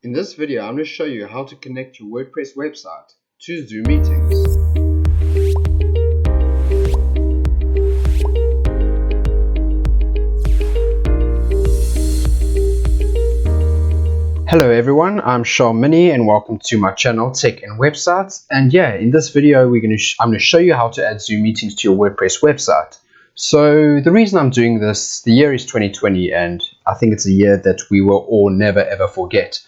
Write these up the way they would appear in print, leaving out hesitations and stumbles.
In this video, I'm going to show you how to connect your WordPress website to Zoom meetings. Hello everyone, I'm Shaw Mini and welcome to my channel Tech and Websites. And yeah, in this video I'm going to show you how to add Zoom meetings to your WordPress website. So the reason I'm doing this, the year is 2020 and I think it's a year that we will all never ever forget.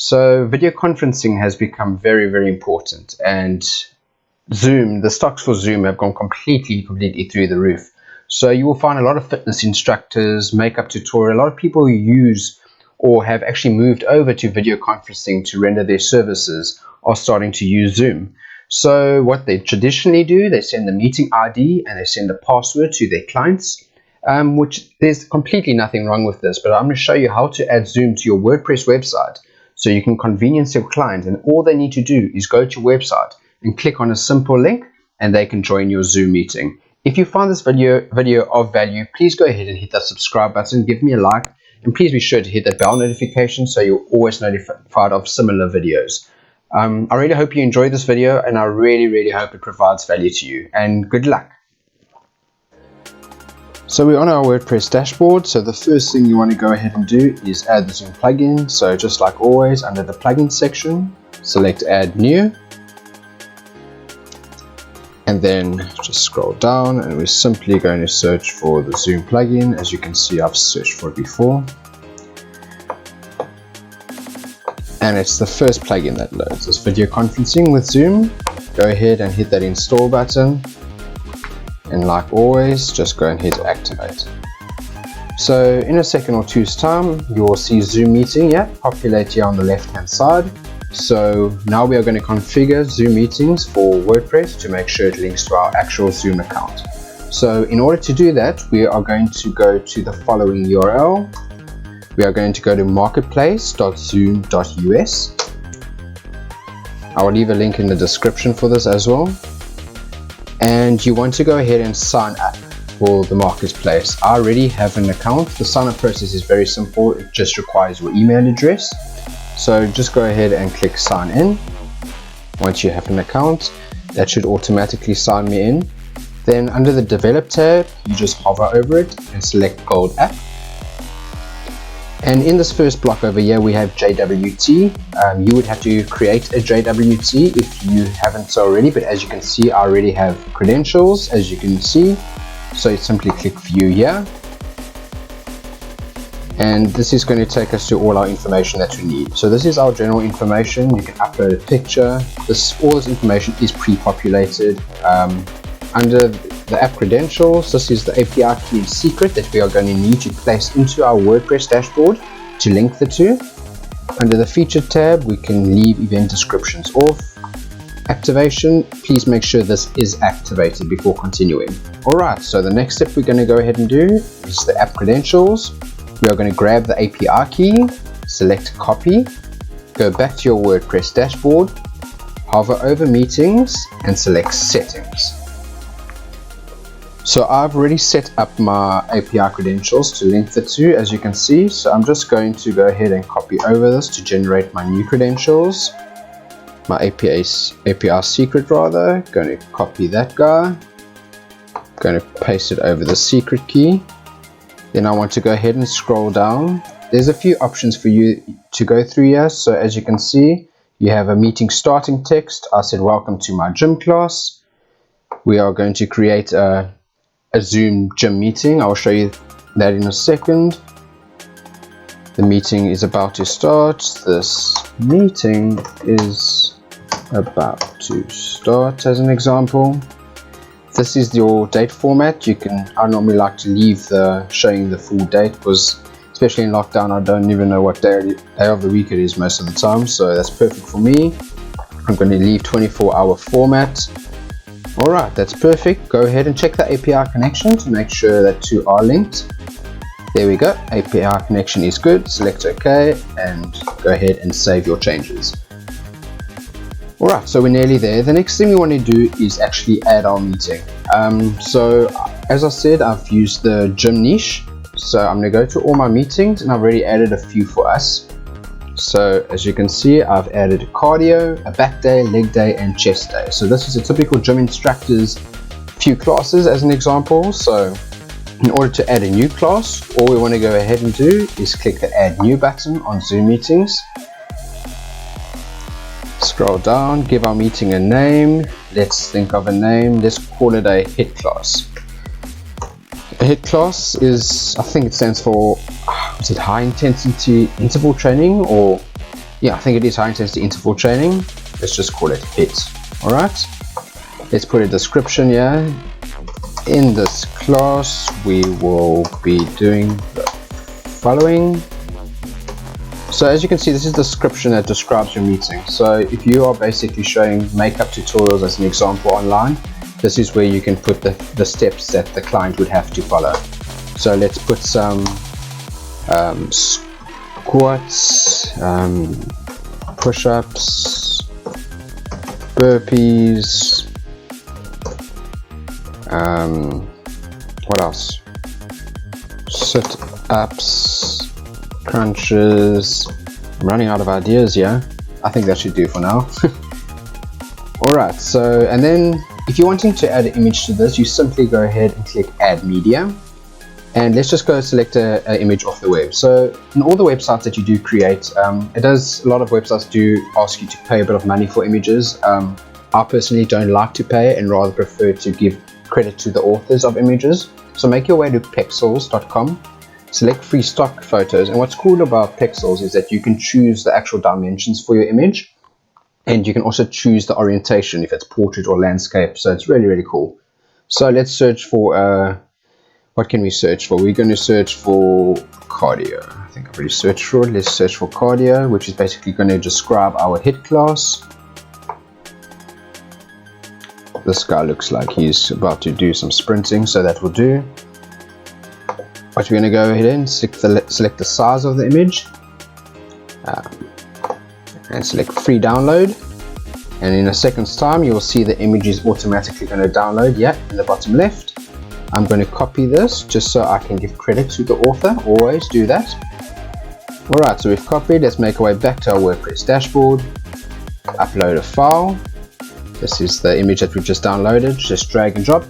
So video conferencing has become very, very important, and Zoom, the stocks for Zoom have gone completely through the roof. So you will find a lot of fitness instructors, makeup tutorial, a lot of people who use or have actually moved over to video conferencing to render their services are starting to use Zoom. So what they traditionally do, they send the meeting ID and they send a password to their clients, which there's completely nothing wrong with this, but I'm going to show you how to add Zoom to your WordPress website so you can convenience your client, and all they need to do is go to your website and click on a simple link and they can join your Zoom meeting. If you find this video of value, please go ahead and hit that subscribe button, give me a like, and please be sure to hit that bell notification so you're always notified of similar videos. I really hope you enjoyed this video, and I really hope it provides value to you, and good luck. So we're on our WordPress dashboard. So the first thing you want to go ahead and do is add the Zoom plugin. So just like always, under the plugin section, select add new, and then just scroll down and we're simply going to search for the Zoom plugin. As you can see, I've searched for it before, and it's the first plugin that loads. It's video conferencing with Zoom. Go ahead and hit that install button, and like always, just go and hit activate. So in a second or two's time, you will see Zoom meeting populate here on the left hand side. So now we are going to configure Zoom meetings for WordPress to make sure it links to our actual Zoom account. So in order to do that, we are going to go to the following URL. We are going to go to marketplace.zoom.us. I will leave a link in the description for this as well. And you want to go ahead and sign up for the marketplace. I already have an account. The sign up process is very simple. It just requires your email address. So just go ahead and click sign in. Once you have an account, that should automatically sign me in. Then under the develop tab, you just hover over it and select gold app. And in this first block over here, we have JWT. You would have to create a JWT if you haven't already, but as you can see, I already have credentials, as you can see. So you simply click view here. And this is going to take us to all our information that we need. So this is our general information. You can upload a picture. All this information is pre-populated. Under the app credentials, this is the API key and secret that we are going to need to place into our WordPress dashboard to link the two. Under the featured tab, we can leave event descriptions off. Activation, please make sure this is activated before continuing. Alright, so the next step we're going to go ahead and do is the app credentials. We are going to grab the API key, select copy, go back to your WordPress dashboard, hover over meetings and select settings. So I've already set up my API credentials to link the two, as you can see. So I'm just going to go ahead and copy over this to generate my new credentials. My API secret rather. Going to copy that guy. Going to paste it over the secret key. Then I want to go ahead and scroll down. There's a few options for you to go through here. So as you can see, you have a meeting starting text. I said welcome to my gym class. We are going to create a Zoom gym meeting. I'll show you that in a second. The meeting is about to start. This meeting is about to start, as an example. This is your date format. I normally like to leave showing the full date, because especially in lockdown, I don't even know what day of the week it is most of the time. So that's perfect for me. I'm going to leave 24-hour format. Alright, that's perfect. Go ahead and check the API connection to make sure that two are linked. There we go. API connection is good. Select OK and go ahead and save your changes. Alright, so we're nearly there. The next thing we want to do is actually add our meeting. So as I said, I've used the gym niche. So I'm going to go to all my meetings, and I've already added a few for us. So as you can see, I've added cardio, a back day, leg day, and chest day. So this is a typical gym instructor's few classes as an example. So in order to add a new class, all we want to go ahead and do is click the add new button on Zoom meetings. Scroll down, give our meeting a name. Let's think of a name. Let's call it a HIT class. A HIT class is, I think it stands for, is it high intensity interval training? Or yeah, I think it is high intensity interval training. Let's just call it HIT. All right. Let's put a description here. In this class, we will be doing the following. So as you can see, this is the description that describes your meeting. So if you are basically showing makeup tutorials as an example online, this is where you can put the steps that the client would have to follow. So let's put some squats, push-ups, burpees, what else? Sit-ups, crunches. I'm running out of ideas here. I think that should do for now. Alright, so and then if you're wanting to add an image to this, you simply go ahead and click add media. And let's just go select an image off the web. So in all the websites that you do create, a lot of websites do ask you to pay a bit of money for images. I personally don't like to pay and rather prefer to give credit to the authors of images. So make your way to pexels.com, select free stock photos. And what's cool about Pexels is that you can choose the actual dimensions for your image. And you can also choose the orientation if it's portrait or landscape. So it's really, really cool. So let's search for, what can we search for? We're going to search for cardio. I think I've already searched for it. Let's search for cardio, which is basically going to describe our HIT class. This guy looks like he's about to do some sprinting, so that will do. But we're going to go ahead and select the size of the image. And select free download, and in a second's time you will see the image is automatically going to download in the bottom left. I'm going to copy this just so I can give credit to the author. Always do that. Alright, so we've copied. Let's make our way back to our WordPress dashboard, upload a file. This is the image that we just downloaded. Just drag and drop.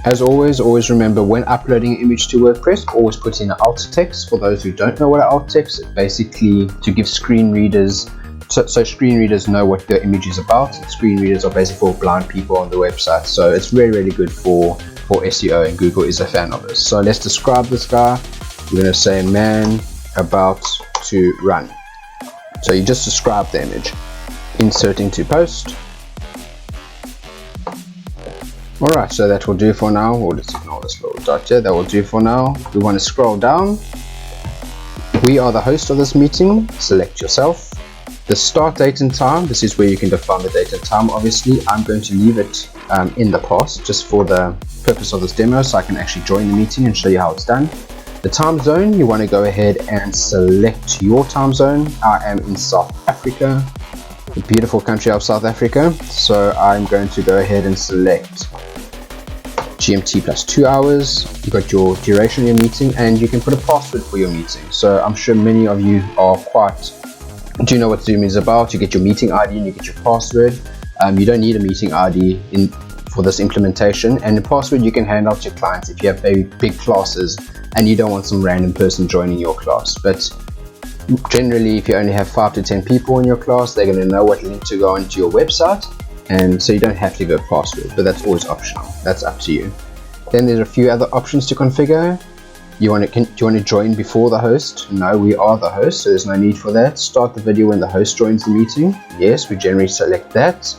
As always remember when uploading an image to WordPress, always put in an alt text. For those who don't know what an alt text is, basically to give screen readers, so screen readers know what the image is about. And screen readers are basically for blind people on the website. So it's really, really good for SEO, and Google is a fan of this. So let's describe this guy. We're going to say man about to run. So you just describe the image. Insert into post. Alright, so that will do for now. We'll just ignore this little dot here. That will do for now. We want to scroll down. We are the host of this meeting. Select yourself. The start date and time. This is where you can define the date and time. Obviously, I'm going to leave it in the past just for the purpose of this demo, so I can actually join the meeting and show you how it's done. The time zone, you want to go ahead and select your time zone. I am in South Africa, the beautiful country of South Africa. So I'm going to go ahead and select GMT plus 2 hours. You got your duration of your meeting, and you can put a password for your meeting. So I'm sure many of you do know what Zoom is about. You get your meeting ID and you get your password. You don't need a meeting ID for this implementation, and the password you can hand out to clients if you have very big classes and you don't want some random person joining your class. But generally, if you only have 5 to 10 people in your class, they're going to know what link to go onto your website. And so you don't have to give a password, but that's always optional. That's up to you. Then there's a few other options to configure. Do you want to join before the host? No, we are the host, so there's no need for that. Start the video when the host joins the meeting. Yes, we generally select that.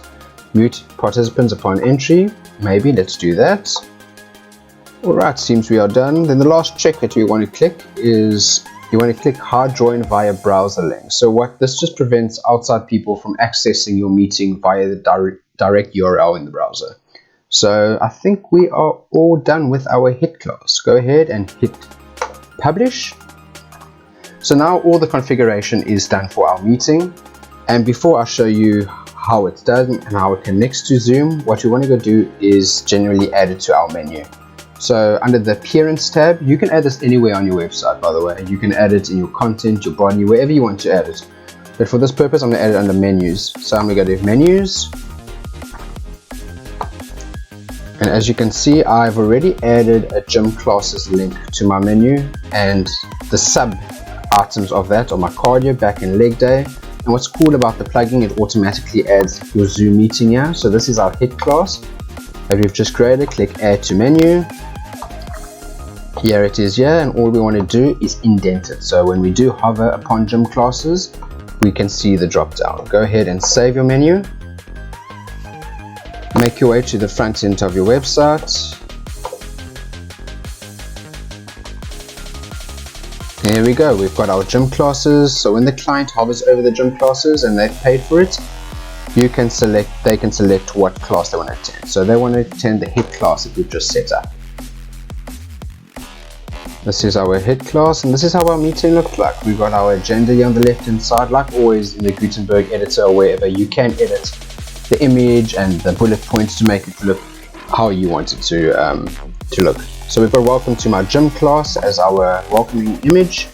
Mute participants upon entry. Maybe, let's do that. Alright, seems we are done. Then the last check that you want to click is you want to click hard join via browser link. So what this just prevents outside people from accessing your meeting via the direct URL in the browser. So I think we are all done with our HIT class. Go ahead and hit publish. So now all the configuration is done for our meeting. And before I show you how it's done and how it connects to Zoom, what we want to go do is generally add it to our menu. So under the appearance tab, you can add this anywhere on your website, by the way. You can add it in your content, your body, wherever you want to add it. But for this purpose, I'm going to add it under menus. So I'm going to go to menus. And as you can see, I've already added a gym classes link to my menu, and the sub items of that are my cardio, back and leg day. And what's cool about the plugin, it automatically adds your Zoom meeting here. So this is our hit class that we've just created. Click add to menu. Here it is here, and all we want to do is indent it. So when we do hover upon gym classes, we can see the drop down. Go ahead and save your menu. Make your way to the front end of your website. There we go, we've got our gym classes. So when the client hovers over the gym classes and they've paid for it, they can select what class they want to attend. So they want to attend the hit class that we've just set up. This is our hit class, and this is how our meeting looks like. We've got our agenda here on the left hand side. Like always in the Gutenberg editor or wherever, you can edit the image and the bullet points to make it look how you want it to look. So we've got welcome to my gym class as our welcoming image.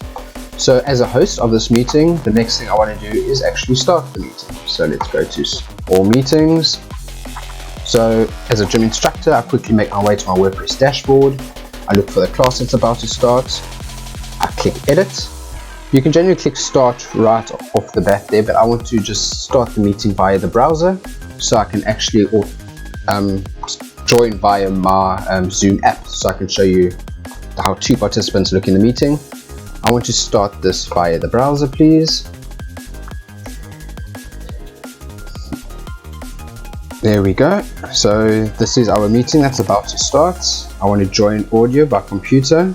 So as a host of this meeting, the next thing I want to do is actually start the meeting. So let's go to all meetings. So as a gym instructor, I quickly make my way to my WordPress dashboard. I look for the class that's about to start. I click edit. You can generally click start right off the bat there, but I want to just start the meeting via the browser, so I can actually join via my Zoom app, so I can show you how two participants look in the meeting. I want to start this via the browser, please. There we go. So this is our meeting that's about to start. I want to join audio by computer.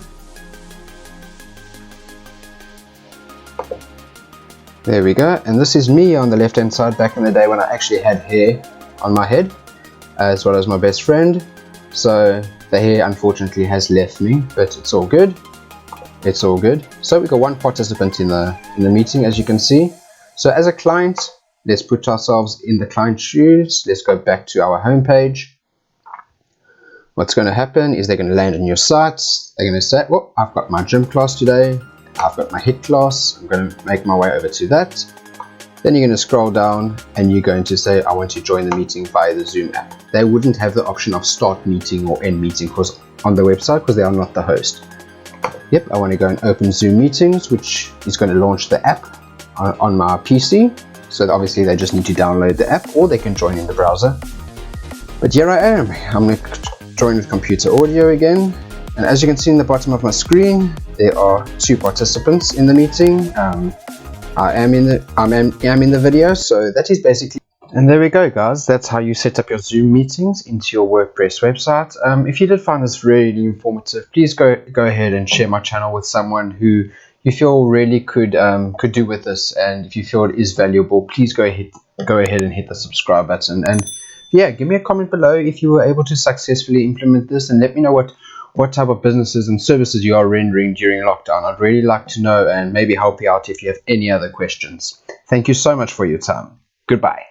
There we go. And this is me on the left hand side back in the day when I actually had hair on my head, as well as my best friend. So the hair unfortunately has left me, but it's all good. It's all good. So we've got one participant in the meeting, as you can see. So as a client, let's put ourselves in the client's shoes. Let's go back to our home page. What's going to happen is they're going to land on your site. They're going to say, well, I've got my gym class today. I've got my hit class. I'm going to make my way over to that. Then you're going to scroll down and you're going to say, I want to join the meeting via the Zoom app. They wouldn't have the option of start meeting or end meeting on the website because they are not the host. Yep, I want to go and open Zoom meetings, which is going to launch the app on my PC. So obviously they just need to download the app, or they can join in the browser. But here I am. I'm going to join with computer audio again. And as you can see in the bottom of my screen, there are two participants in the meeting. I am in the video, so that is basically. And there we go, guys. That's how you set up your Zoom meetings into your WordPress website. If you did find this really informative, please go ahead and share my channel with someone who you feel really could do with this. And if you feel it is valuable, please go ahead and hit the subscribe button. And yeah, give me a comment below if you were able to successfully implement this, and let me know what type of businesses and services you are rendering during lockdown. I'd really like to know, and maybe help you out if you have any other questions. Thank you so much for your time. Goodbye.